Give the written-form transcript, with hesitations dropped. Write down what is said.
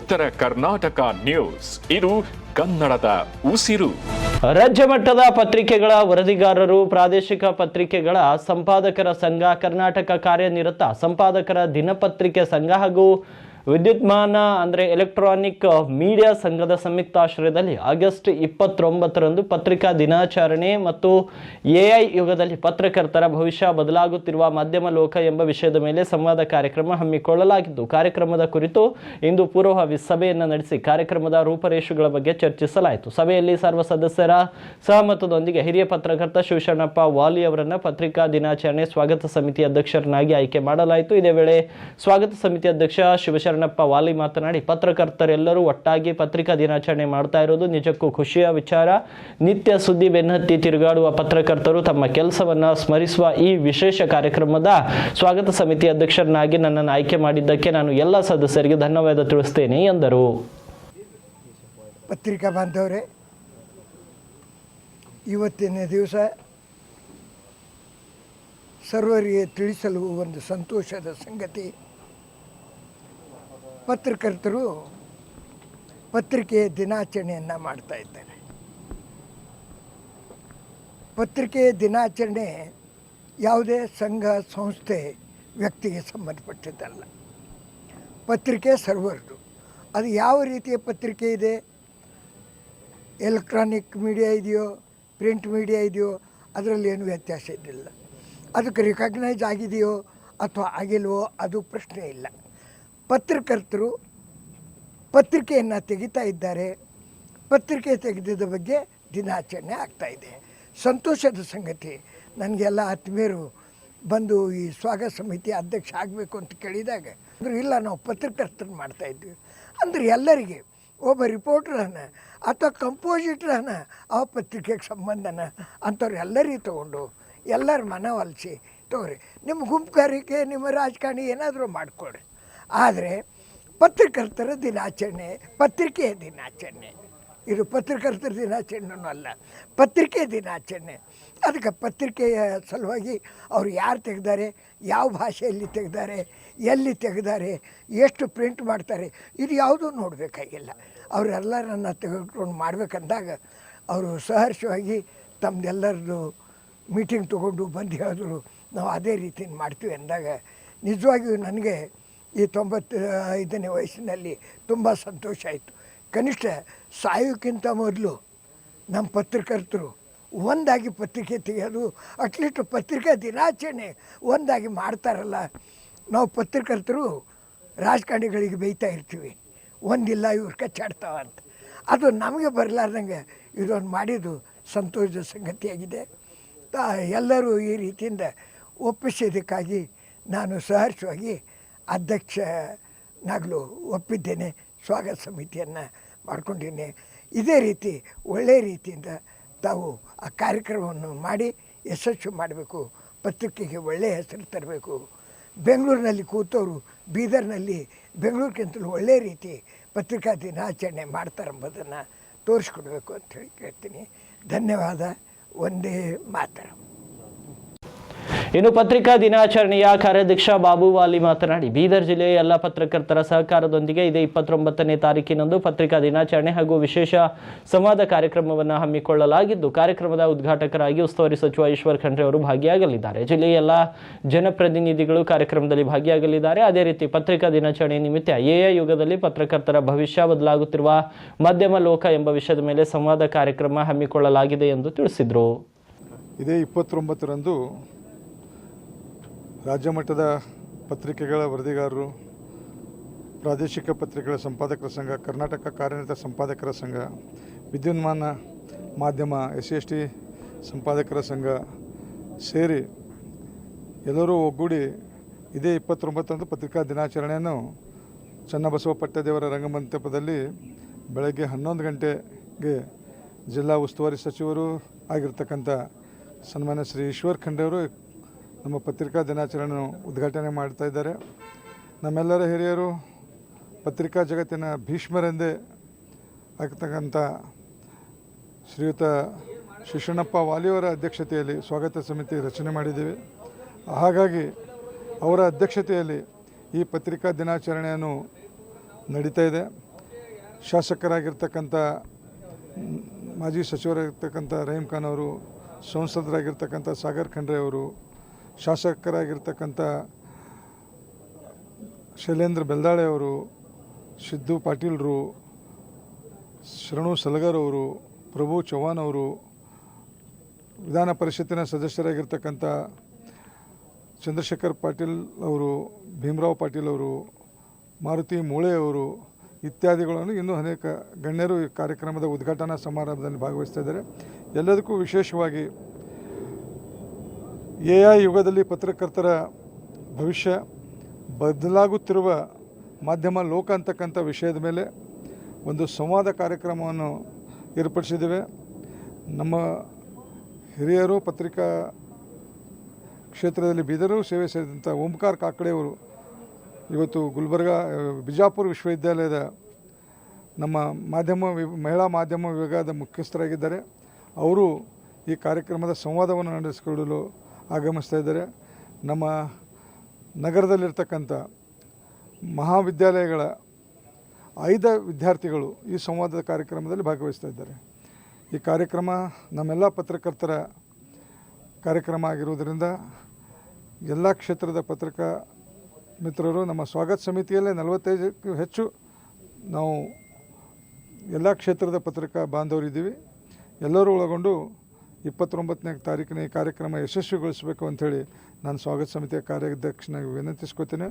ಉತ್ತರ ಕರ್ನಾಟಕ ನ್ಯೂಸ್, ಇದು ಕನ್ನಡದ ಉಸಿರು. ರಾಜ್ಯ ಮಟ್ಟದ ಪತ್ರಿಕೆಗಳ ವರದಿಗಾರರು, ಪ್ರಾದೇಶಿಕ ಪತ್ರಿಕೆಗಳ ಸಂಪಾದಕರ ಸಂಘ, ಕರ್ನಾಟಕ ಕಾರ್ಯನಿರತ ಸಂಪಾದಕರ ದಿನಪತ್ರಿಕೆ ಸಂಘ ಹಾಗೂ ವಿದ್ಯುನ್ಮಾನ ಅಂದರೆ ಎಲೆಕ್ಟ್ರಾನಿಕ್ ಮೀಡಿಯಾ ಸಂಘದ ಸಂಯುಕ್ತಾಶ್ರಯದಲ್ಲಿ ಆಗಸ್ಟ್ 29ರಂದು ಪತ್ರಿಕಾ ದಿನಾಚರಣೆ ಮತ್ತು ಎಐ ಯುಗದಲ್ಲಿ ಪತ್ರಕರ್ತರ ಭವಿಷ್ಯ ಬದಲಾಗುತ್ತಿರುವ ಮಾಧ್ಯಮ ಲೋಕ ಎಂಬ ವಿಷಯದ ಮೇಲೆ ಸಂವಾದ ಕಾರ್ಯಕ್ರಮ ಹಮ್ಮಿಕೊಳ್ಳಲಾಗಿದ್ದು, ಕಾರ್ಯಕ್ರಮದ ಕುರಿತು ಇಂದು ಪೂರ್ವಭಾವಿ ಸಭೆಯನ್ನು ನಡೆಸಿ ಕಾರ್ಯಕ್ರಮದ ರೂಪರೇಷೆಗಳ ಬಗ್ಗೆ ಚರ್ಚಿಸಲಾಯಿತು. ಸಭೆಯಲ್ಲಿ ಸರ್ವ ಸದಸ್ಯರ ಸಹಮತದೊಂದಿಗೆ ಹಿರಿಯ ಪತ್ರಕರ್ತ ಶಿವಶರಣಪ್ಪ ವಾಲಿ ಅವರನ್ನು ಪತ್ರಿಕಾ ದಿನಾಚರಣೆ ಸ್ವಾಗತ ಸಮಿತಿ ಅಧ್ಯಕ್ಷರನ್ನಾಗಿ ಆಯ್ಕೆ ಮಾಡಲಾಯಿತು. ಇದೇ ವೇಳೆ ಸ್ವಾಗತ ಸಮಿತಿ ಅಧ್ಯಕ್ಷ ಶಿವಶರಣಪ್ಪ ವಾಲಿ ಮಾತನಾಡಿ, ಪತ್ರಕರ್ತರೆಲ್ಲರೂ ಒಟ್ಟಾಗಿ ಪತ್ರಿಕಾ ದಿನಾಚರಣೆ ಮಾಡ್ತಾ ಇರೋದು ನಿಜಕ್ಕೂ ಖುಷಿಯ ವಿಚಾರ. ನಿತ್ಯ ಸುದ್ದಿ ಬೆನ್ನತ್ತಿ ತಿರುಗಾಡುವ ಪತ್ರಕರ್ತರು ತಮ್ಮ ಕೆಲಸವನ್ನ ಸ್ಮರಿಸುವ ಈ ವಿಶೇಷ ಕಾರ್ಯಕ್ರಮದ ಸ್ವಾಗತ ಸಮಿತಿ ಅಧ್ಯಕ್ಷರನ್ನಾಗಿ ನನ್ನನ್ನು ಆಯ್ಕೆ ಮಾಡಿದ್ದಕ್ಕೆ ನಾನು ಎಲ್ಲ ಸದಸ್ಯರಿಗೆ ಧನ್ಯವಾದ ತಿಳಿಸ್ತೇನೆ ಎಂದರು. ಪತ್ರಿಕಾ ಬಾಂಧವರೇ, ಇವತ್ತಿನ ದಿವಸ ಸರ್ವರಿಗೆ ತಿಳಿಸಲು ಒಂದು ಸಂತೋಷದ ಸಂಗತಿ. ಪತ್ರಕರ್ತರು ಪತ್ರಿಕೆಯ ದಿನಾಚರಣೆಯನ್ನು ಮಾಡ್ತಾ ಇದ್ದಾರೆ. ಪತ್ರಿಕೆಯ ದಿನಾಚರಣೆ ಯಾವುದೇ ಸಂಘ ಸಂಸ್ಥೆ ವ್ಯಕ್ತಿಗೆ ಸಂಬಂಧಪಟ್ಟಿದ್ದಲ್ಲ. ಪತ್ರಿಕೆ ಸರ್ವರ್ದು. ಅದು ಯಾವ ರೀತಿಯ ಪತ್ರಿಕೆ ಇದೆ, ಎಲೆಕ್ಟ್ರಾನಿಕ್ ಮೀಡಿಯಾ ಇದೆಯೋ, ಪ್ರಿಂಟ್ ಮೀಡಿಯಾ ಇದೆಯೋ, ಅದರಲ್ಲಿ ಏನು ವ್ಯತ್ಯಾಸ ಇದ್ದಿಲ್ಲ. ಅದಕ್ಕೆ ರಿಕಗ್ನೈಸ್ ಆಗಿದೆಯೋ ಅಥವಾ ಆಗಿಲ್ವೋ ಅದು ಪ್ರಶ್ನೆ ಇಲ್ಲ. ಪತ್ರಕರ್ತರು ಪತ್ರಿಕೆಯನ್ನು ತೆಗಿತಾ ಇದ್ದಾರೆ. ಪತ್ರಿಕೆ ತೆಗೆದಿದ್ದ ಬಗ್ಗೆ ದಿನಾಚರಣೆ ಆಗ್ತಾಯಿದೆ. ಸಂತೋಷದ ಸಂಗತಿ. ನನಗೆಲ್ಲ ಆತ್ಮೀಯರು ಬಂದು ಈ ಸ್ವಾಗತ ಸಮಿತಿ ಅಧ್ಯಕ್ಷ ಆಗಬೇಕು ಅಂತ ಕೇಳಿದಾಗ ಅಂದ್ರೆ ಇಲ್ಲ, ನಾವು ಪತ್ರಕರ್ತರು ಮಾಡ್ತಾಯಿದ್ವಿ ಅಂದರೆ ಎಲ್ಲರಿಗೆ ಒಬ್ಬ ರಿಪೋರ್ಟ್ರನ್ನ ಅಥವಾ ಕಂಪೋಸಿಟ್ರನ್ನ ಆ ಪತ್ರಿಕೆಗೆ ಸಂಬಂಧನ ಅಂಥವ್ರು ಎಲ್ಲರಿಗೆ ತೊಗೊಂಡು ಎಲ್ಲರ ಮನವೊಲಿಸಿ ತಗೋರಿ, ನಿಮ್ಮ ಗುಂಪುಗಾರಿಕೆ, ನಿಮ್ಮ ರಾಜಕಾರಣಿ ಏನಾದರೂ ಮಾಡಿಕೊಡ್ರಿ. ಆದರೆ ಪತ್ರಕರ್ತರ ದಿನಾಚರಣೆ ಪತ್ರಿಕೆಯ ದಿನಾಚರಣೆ, ಇದು ಪತ್ರಕರ್ತರ ದಿನಾಚರಣೆನೂ ಅಲ್ಲ, ಪತ್ರಿಕೆ ದಿನಾಚರಣೆ. ಅದಕ್ಕೆ ಪತ್ರಿಕೆಯ ಸಲುವಾಗಿ ಅವರು ಯಾರು ತೆಗೆದಾರೆ, ಯಾವ ಭಾಷೆಯಲ್ಲಿ ತೆಗೆದಾರೆ, ಎಲ್ಲಿ ತೆಗೆದಾರೆ, ಎಷ್ಟು ಪ್ರಿಂಟ್ ಮಾಡ್ತಾರೆ, ಇದು ಯಾವುದೂ ನೋಡಬೇಕಾಗಿಲ್ಲ. ಅವರೆಲ್ಲರನ್ನ ತೆಗೆದುಕೊಂಡು ಮಾಡಬೇಕಂದಾಗ ಅವರು ಸಹರ್ಷವಾಗಿ ತಮ್ಮದೆಲ್ಲರದು ಮೀಟಿಂಗ್ ತೊಗೊಂಡು ಬಂದು ಹೇಳಿದ್ರು, ನಾವು ಅದೇ ರೀತಿ ಮಾಡ್ತೀವಿ ಅಂದಾಗ ನಿಜವಾಗಿಯೂ ನನಗೆ ಈ 95ನೇ ವಯಸ್ಸಿನಲ್ಲಿ ತುಂಬ ಸಂತೋಷ ಆಯಿತು. ಕನಿಷ್ಠ ಸಾಯೋಕ್ಕಿಂತ ಮೊದಲು ನಮ್ಮ ಪತ್ರಕರ್ತರು ಒಂದಾಗಿ ಪತ್ರಿಕೆ ತೆಗೆಯೋದು, ಅಟ್ಲೀಸ್ಟ್ ಪತ್ರಿಕಾ ದಿನಾಚರಣೆ ಒಂದಾಗಿ ಮಾಡ್ತಾರಲ್ಲ. ನಾವು ಪತ್ರಕರ್ತರು ರಾಜಕಾರಣಿಗಳಿಗೆ ಬೈತಾ ಇರ್ತೀವಿ, ಒಂದಿಲ್ಲ ಇವ್ರು ಕಚ್ಚಾಡ್ತಾವ ಅಂತ. ಅದು ನಮಗೆ ಬರಲಾರ್ದಂಗೆ ಇದೊಂದು ಮಾಡಿದ್ದು ಸಂತೋಷದ ಸಂಗತಿಯಾಗಿದೆ. ಎಲ್ಲರೂ ಈ ರೀತಿಯಿಂದ ಒಪ್ಪಿಸಿದ್ದಕ್ಕಾಗಿ ನಾನು ಸಹರ್ಷವಾಗಿ ಅಧ್ಯಕ್ಷನಾಗಲು ಒಪ್ಪಿದ್ದೇನೆ. ಸ್ವಾಗತ ಸಮಿತಿಯನ್ನು ಮಾಡ್ಕೊಂಡಿದ್ದೇನೆ. ಇದೇ ರೀತಿ ಒಳ್ಳೆಯ ರೀತಿಯಿಂದ ತಾವು ಆ ಕಾರ್ಯಕ್ರಮವನ್ನು ಮಾಡಿ ಯಶಸ್ವಿ ಮಾಡಬೇಕು. ಪತ್ರಿಕೆಗೆ ಒಳ್ಳೆಯ ಹೆಸರು ತರಬೇಕು. ಬೆಂಗಳೂರಿನಲ್ಲಿ ಕೂತವರು ಬೀದರ್ನಲ್ಲಿ ಬೆಂಗಳೂರಿಗಿಂತಲೂ ಒಳ್ಳೆಯ ರೀತಿ ಪತ್ರಿಕಾ ದಿನಾಚರಣೆ ಮಾಡ್ತಾರೆಂಬುದನ್ನು ತೋರಿಸ್ಕೊಡ್ಬೇಕು ಅಂಥೇಳಿ ಕೇಳ್ತೀನಿ. ಧನ್ಯವಾದ. ಒಂದೇ ಮಾತರಂ. ಇನ್ನು ಪತ್ರಿಕಾ ದಿನಾಚರಣೆಯ ಕಾರ್ಯಾಧ್ಯಕ್ಷ ಬಾಬು ವಾಲಿ ಮಾತನಾಡಿ, ಬೀದರ್ ಜಿಲ್ಲೆಯ ಎಲ್ಲ ಪತ್ರಕರ್ತರ ಸಹಕಾರದೊಂದಿಗೆ ಇದೇ 29ನೇ ತಾರೀಕಿನಂದು ಪತ್ರಿಕಾ ದಿನಾಚರಣೆ ಹಾಗೂ ವಿಶೇಷ ಸಂವಾದ ಕಾರ್ಯಕ್ರಮವನ್ನು ಹಮ್ಮಿಕೊಳ್ಳಲಾಗಿದ್ದು, ಕಾರ್ಯಕ್ರಮದ ಉದ್ಘಾಟಕರಾಗಿ ಉಸ್ತುವಾರಿ ಸಚಿವ ಈಶ್ವರ್ ಖಂಡ್ರೆ ಅವರು ಭಾಗಿಯಾಗಲಿದ್ದಾರೆ. ಜಿಲ್ಲೆಯ ಎಲ್ಲ ಜನಪ್ರತಿನಿಧಿಗಳು ಕಾರ್ಯಕ್ರಮದಲ್ಲಿ ಭಾಗಿಯಾಗಲಿದ್ದಾರೆ. ಅದೇ ರೀತಿ ಪತ್ರಿಕಾ ದಿನಾಚರಣೆ ನಿಮಿತ್ತ ಎಐ ಯುಗದಲ್ಲಿ ಪತ್ರಕರ್ತರ ಭವಿಷ್ಯ ಬದಲಾಗುತ್ತಿರುವ ಮಾಧ್ಯಮ ಲೋಕ ಎಂಬ ವಿಷಯದ ಮೇಲೆ ಸಂವಾದ ಕಾರ್ಯಕ್ರಮ ಹಮ್ಮಿಕೊಳ್ಳಲಾಗಿದೆ ಎಂದು ತಿಳಿಸಿದರು. ಇದೇ 29ರಂದು ರಾಜ್ಯ ಮಟ್ಟದ ಪತ್ರಿಕೆಗಳ ವರದಿಗಾರರು, ಪ್ರಾದೇಶಿಕ ಪತ್ರಿಕೆಗಳ ಸಂಪಾದಕರ ಸಂಘ, ಕರ್ನಾಟಕ ಕಾರ್ಯನಿರತ ಸಂಪಾದಕರ ಸಂಘ, ವಿದ್ಯುನ್ಮಾನ ಮಾಧ್ಯಮ SC/ST ಸಂಪಾದಕರ ಸಂಘ ಸೇರಿ ಎಲ್ಲರೂ ಒಗ್ಗೂಡಿ ಇದೇ 29ರಂದು ಪತ್ರಿಕಾ ದಿನಾಚರಣೆಯನ್ನು ಚನ್ನಬಸವ ಪಟ್ಟದೇವರ ರಂಗಮಂಟಪದಲ್ಲಿ ಬೆಳಗ್ಗೆ 11 ಗಂಟೆಗೆ ಜಿಲ್ಲಾ ಉಸ್ತುವಾರಿ ಸಚಿವರು ಆಗಿರ್ತಕ್ಕಂಥ ಸನ್ಮಾನ್ಯ ಶ್ರೀ ಈಶ್ವರ್ ಖಂಡ್ರೆ ಅವರು ನಮ್ಮ ಪತ್ರಿಕಾ ದಿನಾಚರಣೆ ಉದ್ಘಾಟನೆ ಮಾಡ್ತಾ ಇದ್ದಾರೆ. ನಮ್ಮೆಲ್ಲರ ಹಿರಿಯರು, ಪತ್ರಿಕಾ ಜಗತ್ತಿನ ಭೀಷ್ಮರೆಂದೇ ಆಗ್ತಕ್ಕಂಥ ಶ್ರೀಯುತ ಶಿವಶರಣಪ್ಪ ವಾಲಿಯವರ ಅಧ್ಯಕ್ಷತೆಯಲ್ಲಿ ಸ್ವಾಗತ ಸಮಿತಿ ರಚನೆ ಮಾಡಿದ್ದೀವಿ. ಹಾಗಾಗಿ ಅವರ ಅಧ್ಯಕ್ಷತೆಯಲ್ಲಿ ಈ ಪತ್ರಿಕಾ ದಿನಾಚರಣೆಯನ್ನು ನಡೀತಾ ಇದೆ. ಶಾಸಕರಾಗಿರ್ತಕ್ಕಂಥ ಮಾಜಿ ಸಚಿವರಾಗಿರ್ತಕ್ಕಂಥ ರಹೀಮ್ ಖಾನ್ ಅವರು, ಸಂಸದರಾಗಿರ್ತಕ್ಕಂಥ ಸಾಗರ್ ಖಂಡ್ರೆ ಅವರು, ಶಾಸಕರಾಗಿರ್ತಕ್ಕಂಥ ಶೈಲೇಂದ್ರ ಬೆಲ್ದಾಳೆ ಅವರು, ಸಿದ್ದು ಪಾಟೀಲ್ರು, ಶರಣು ಸಲಗರ್ ಅವರು, ಪ್ರಭು ಚವ್ಹಾಣ್ ಅವರು, ವಿಧಾನ ಪರಿಷತ್ತಿನ ಸದಸ್ಯರಾಗಿರ್ತಕ್ಕಂಥ ಚಂದ್ರಶೇಖರ್ ಪಾಟೀಲ್ ಅವರು, ಭೀಮರಾವ್ ಪಾಟೀಲ್ ಅವರು, ಮಾರುತಿ ಮೂಳೆ ಅವರು ಇತ್ಯಾದಿಗಳನ್ನು ಇನ್ನೂ ಅನೇಕ ಗಣ್ಯರು ಈ ಕಾರ್ಯಕ್ರಮದ ಉದ್ಘಾಟನಾ ಸಮಾರಂಭದಲ್ಲಿ ಭಾಗವಹಿಸ್ತಾ ಇದ್ದಾರೆ. ಎಲ್ಲದಕ್ಕೂ ವಿಶೇಷವಾಗಿ AI ಯುಗದಲ್ಲಿ ಪತ್ರಕರ್ತರ ಭವಿಷ್ಯ, ಬದಲಾಗುತ್ತಿರುವ ಮಾಧ್ಯಮ ಲೋಕ ಅಂತಕ್ಕಂಥ ವಿಷಯದ ಮೇಲೆ ಒಂದು ಸಂವಾದ ಕಾರ್ಯಕ್ರಮವನ್ನು ಏರ್ಪಡಿಸಿದ್ದೇವೆ. ನಮ್ಮ ಹಿರಿಯರು ಪತ್ರಿಕಾ ಕ್ಷೇತ್ರದಲ್ಲಿ ಬೀದರು ಸೇವೆ ಸೇರಿದಂಥ ಓಂಕಾರ ಕಾಕಡೆಯವರು ಇವತ್ತು ಬಿಜಾಪುರ ವಿಶ್ವವಿದ್ಯಾಲಯದ ನಮ್ಮ ಮಹಿಳಾ ಮಾಧ್ಯಮ ವಿಭಾಗದ ಮುಖ್ಯಸ್ಥರಾಗಿದ್ದಾರೆ. ಅವರು ಈ ಕಾರ್ಯಕ್ರಮದ ಸಂವಾದವನ್ನು ನಡೆಸಿಕೊಳ್ಳಲು ಆಗಮಿಸ್ತಾ ಇದ್ದಾರೆ. ನಮ್ಮ ನಗರದಲ್ಲಿರ್ತಕ್ಕಂಥ ಮಹಾವಿದ್ಯಾಲಯಗಳ 5 ವಿದ್ಯಾರ್ಥಿಗಳು ಈ ಸಂವಾದದ ಕಾರ್ಯಕ್ರಮದಲ್ಲಿ ಭಾಗವಹಿಸ್ತಾ ಇದ್ದಾರೆ. ಈ ಕಾರ್ಯಕ್ರಮ ನಮ್ಮೆಲ್ಲ ಪತ್ರಕರ್ತರ ಕಾರ್ಯಕ್ರಮ ಆಗಿರುವುದರಿಂದ ಎಲ್ಲ ಕ್ಷೇತ್ರದ ಪತ್ರಿಕಾ ಮಿತ್ರರು ನಮ್ಮ ಸ್ವಾಗತ ಸಮಿತಿಯಲ್ಲೇ 45ಕ್ಕೂ ಹೆಚ್ಚು ನಾವು ಎಲ್ಲ ಕ್ಷೇತ್ರದ ಪತ್ರಿಕಾ ಬಾಂಧವರಿದ್ದೀವಿ. ಎಲ್ಲರೂ ಒಳಗೊಂಡು 29ನೇ ತಾರೀಕಿನ ಈ ಕಾರ್ಯಕ್ರಮ ಯಶಸ್ವಿಗೊಳಿಸಬೇಕು ಅಂಥೇಳಿ ನಾನು ಸ್ವಾಗತ ಸಮಿತಿಯ ಕಾರ್ಯಾಧ್ಯಕ್ಷನಾಗಿ ವಿನಂತಿಸ್ಕೋತೇನೆ.